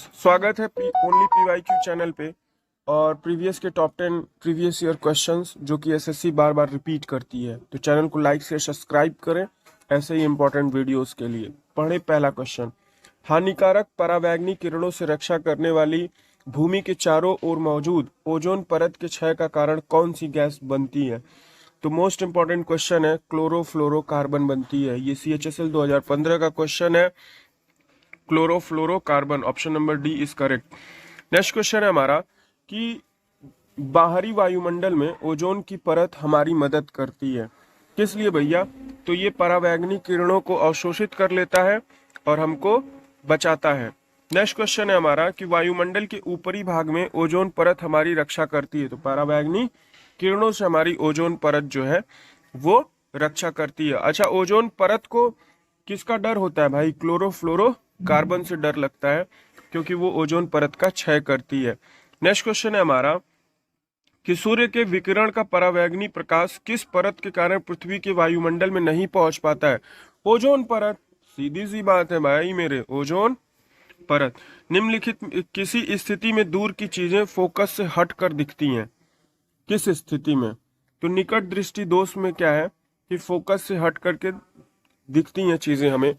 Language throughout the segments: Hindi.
स्वागत है ओनली पीवाईक्यू चैनल पे। और प्रीवियस के टॉप 10 प्रीवियस ईयर क्वेश्चंस जो कि एसएससी बार बार रिपीट करती है, तो चैनल को लाइक से सब्सक्राइब करें ऐसे ही इंपॉर्टेंट वीडियोस के लिए। पढ़े पहला क्वेश्चन, हानिकारक परावैंगनी किरणों से रक्षा करने वाली भूमि के चारों ओर मौजूद ओजोन परत के क्षय का कारण कौन सी गैस बनती है? तो मोस्ट इंपॉर्टेंट क्वेश्चन है, क्लोरोफ्लोरोकार्बन बनती है। ये CHSL 2015 का क्वेश्चन है, chlorofluorocarbon. Option number D is correct. Next question है हमारा कि बाहरी वायुमंडल में ओजोन की परत हमारी मदद करती है, किस लिए भैया? तो ये परावैंगनी किरणों को अवशोषित कर लेता है और हमको बचाता है। नेक्स्ट क्वेश्चन है हमारा कि वायुमंडल के ऊपरी भाग में ओजोन परत हमारी रक्षा करती है, तो परावैंगनी किरणों से हमारी ओजोन परत जो है वो रक्षा करती है। अच्छा, ओजोन परत को किसका डर होता है भाई? क्लोरोफ्लोरो कार्बन से डर लगता है, क्योंकि वो ओजोन परत का क्षय करती है। नेक्स्ट क्वेश्चन है हमारा कि सूर्य के विकिरण का परावैंगनी प्रकाश किस परत के कारण पृथ्वी के वायुमंडल में नहीं पहुंच पाता है? ओजोन परत। सीधी सी बात है भाई मेरे, ओजोन परत। निम्नलिखित किसी स्थिति में दूर की चीजें फोकस से हटकर दिखती हैं, किस स्थिति में? तो निकट दृष्टि दोष में क्या है कि फोकस से हट करके दिखती हैं चीजें हमें।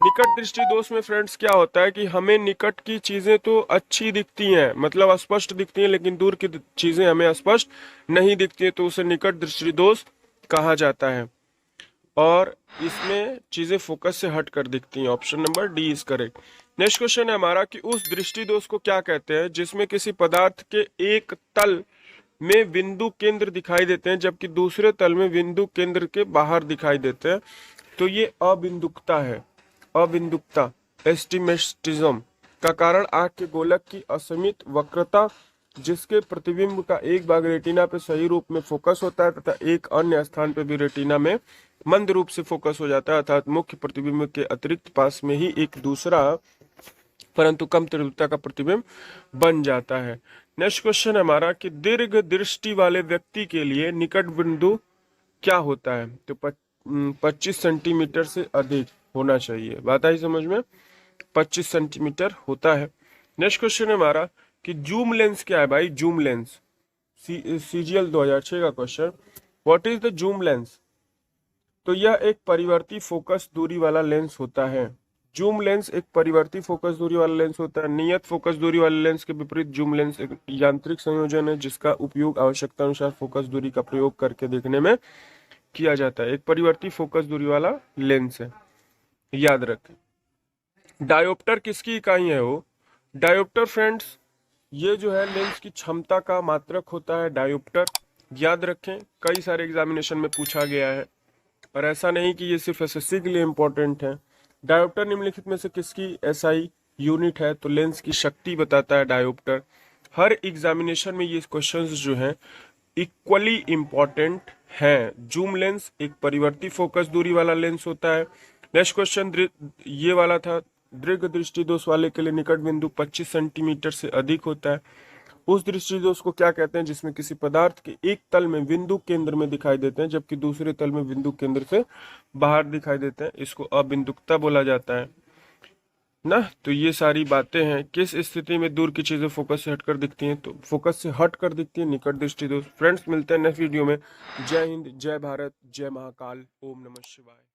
निकट दृष्टि दोष में फ्रेंड्स क्या होता है कि हमें निकट की चीजें तो अच्छी दिखती हैं, मतलब स्पष्ट दिखती हैं, लेकिन दूर की चीजें हमें स्पष्ट नहीं दिखती हैं, तो उसे निकट दृष्टि दोष कहा जाता है। और इसमें चीजें फोकस से हट कर दिखती हैं। Option number D is correct. Next question है हमारा कि उस दृष्टि दोष को क्या कहते हैं जिसमें किसी पदार्थ के एक तल में बिंदु केंद्र दिखाई देते हैं जबकि दूसरे तल में बिंदु केंद्र के बाहर दिखाई देते हैं? तो ये अबिंदुकता है। अबिंदुकता एस्टिमेटिज्म का कारण आंख के गोलक की असीमित वक्रता, जिसके प्रतिबिंब का एक भाग रेटिना पे सही रूप में फोकस होता है तथा एक अन्य स्थान पे भी रेटिना में मंद रूप से फोकस हो जाता है, अर्थात मुख्य प्रतिबिंब के अतिरिक्त पास में ही एक दूसरा परंतु कम तीव्रता का प्रतिबिंब बन जाता है। नेक्स्ट क्वेश्चन हमारा कि दीर्घ दृष्टि वाले व्यक्ति के लिए निकट बिंदु क्या होता है? तो 25 सेंटीमीटर से अधिक होना चाहिए। बात आई समझ में? 25 सेंटीमीटर होता है। नेक्स्ट क्वेश्चन है हमारा कि जूम लेंस क्या है भाई? जूम लेंस CGL 2006 का question, what is the zoom lens? तो यह एक परिवर्ती फोकस दूरी वाला लेंस होता है। जूम लेंस एक परिवर्ती फोकस दूरी वाला लेंस होता है। नियत फोकस दूरी वाले लेंस के विपरीत जूम लेंस एक यांत्रिक संयोजन है जिसका उपयोग आवश्यकता अनुसार फोकस दूरी का प्रयोग करके देखने में किया जाता है। एक परिवर्ती फोकस दूरी वाला लेंस है, याद रखें। डायोप्टर किसकी इकाई है? वो डायोप्टर फ्रेंड्स ये जो है लेंस की क्षमता का मात्रक होता है डायोप्टर। याद रखें, कई सारे एग्जामिनेशन में पूछा गया है और ऐसा नहीं कि ये सिर्फ एसएससी के लिए इंपॉर्टेंट है। डायोप्टर निम्नलिखित में से किसकी SI यूनिट है? तो लेंस की शक्ति बताता है डायोप्टर। हर एग्जामिनेशन में ये क्वेश्चंस जो हैं इक्वली इंपॉर्टेंट है। जूम लेंस एक परिवर्ती फोकस दूरी वाला लेंस होता है। नेक्स्ट क्वेश्चन ये वाला था, दीर्घ दृष्टि दोष वाले के लिए निकट बिंदु 25 सेंटीमीटर से अधिक होता है। उस दृष्टि दोष को क्या कहते हैं जिसमें किसी पदार्थ के एक तल में बिंदु केंद्र में दिखाई देते हैं जबकि दूसरे तल में बिंदु केंद्र से बाहर दिखाई देते हैं? इसको अबिंदुकता बोला जाता है ना। तो ये सारी बातें हैं। किस स्थिति में दूर की चीजें फोकस से हटकर दिखती हैं? तो फोकस से हटकर दिखती है निकट दृष्टि दोष। फ्रेंड्स, मिलते हैं नेक्स्ट वीडियो में। जय हिंद, जय भारत, जय महाकाल, ओम नमः शिवाय।